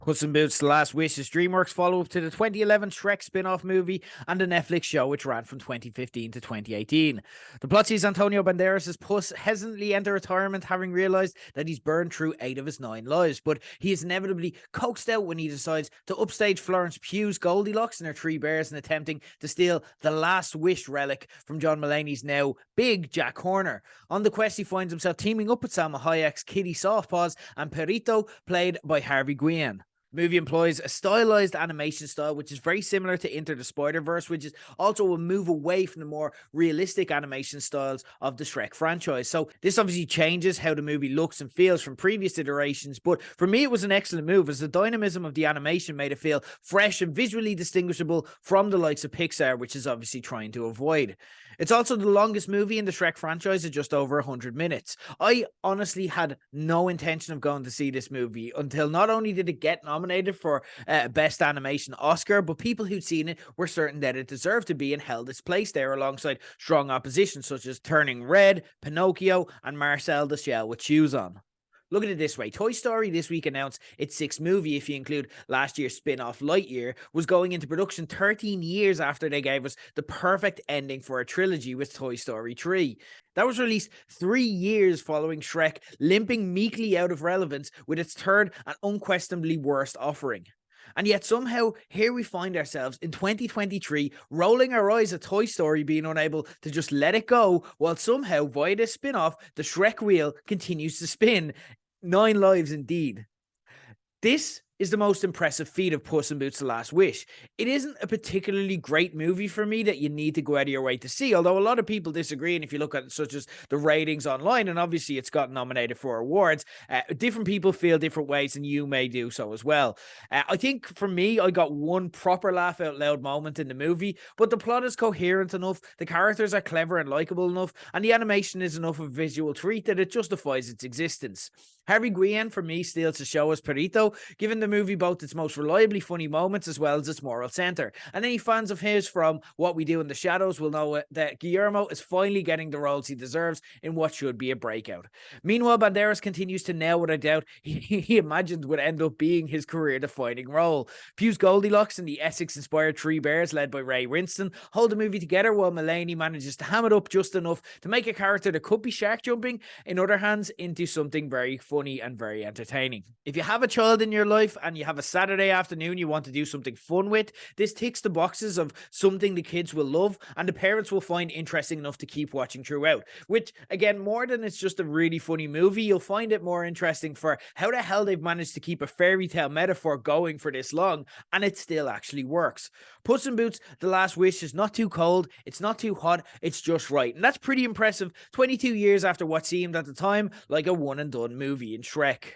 Puss in Boots: The Last Wish is DreamWorks' follow-up to the 2011 Shrek spin-off movie and the Netflix show, which ran from 2015 to 2018. The plot sees Antonio Banderas as Puss hesitantly enter retirement, having realized that he's burned through 8 of his 9 lives, but he is inevitably coaxed out when he decides to upstage Florence Pugh's Goldilocks and her 3 bears in attempting to steal the Last Wish relic from John Mulaney's now big Jack Horner. On the quest, he finds himself teaming up with Salma Hayek's Kitty Softpaws and Perito, played by Harvey Guillen. The movie employs a stylized animation style, which is very similar to Into the Spider-Verse, which is also a move away from the more realistic animation styles of the Shrek franchise. So this obviously changes how the movie looks and feels from previous iterations, but for me it was an excellent move, as the dynamism of the animation made it feel fresh and visually distinguishable from the likes of Pixar, which is obviously trying to avoid. It's also the longest movie in the Shrek franchise at just over 100 minutes. I honestly had no intention of going to see this movie until not only did it get nominated for Best Animation Oscar, but people who'd seen it were certain that it deserved to be and held its place there alongside strong opposition such as Turning Red, Pinocchio, and Marcel the Shell with Shoes On. Look at it this way. Toy Story this week announced its 6th movie, if you include last year's spin-off Lightyear, was going into production 13 years after they gave us the perfect ending for a trilogy with Toy Story 3. That was released 3 years following Shrek limping meekly out of relevance with its third and unquestionably worst offering. And yet somehow here we find ourselves in 2023 rolling our eyes at Toy Story being unable to just let it go, while somehow via this spin-off the Shrek wheel continues to spin. 9 lives indeed. This is the most impressive feat of Puss in Boots: The Last Wish. It isn't a particularly great movie for me that you need to go out of your way to see, although a lot of people disagree, and if you look at such as the ratings online, and obviously it's got nominated for awards, different people feel different ways, and you may do so as well. I think for me, I got one proper laugh out loud moment in the movie, but the plot is coherent enough, the characters are clever and likable enough, and the animation is enough of a visual treat that it justifies its existence. Harvey Guillen for me steals the show as Perito, giving the movie both its most reliably funny moments as well as its moral center. And any fans of his from What We Do in the Shadows will know that Guillermo is finally getting the roles he deserves in what should be a breakout. Meanwhile, Banderas continues to nail what I doubt he imagined would end up being his career-defining role. Pugh's Goldilocks and the Essex-inspired 3 bears led by Ray Winston hold the movie together, while Mulaney manages to ham it up just enough to make a character that could be shark jumping in other hands into something very funny and very entertaining. If you have a child in your life and you have a Saturday afternoon you want to do something fun with, this ticks the boxes of something the kids will love and the parents will find interesting enough to keep watching throughout. Which, again, more than it's just a really funny movie, you'll find it more interesting for how the hell they've managed to keep a fairy tale metaphor going for this long, and it still actually works. Puss in Boots: The Last Wish is not too cold, it's not too hot, it's just right. And that's pretty impressive 22 years after what seemed at the time like a one and done movie in Shrek.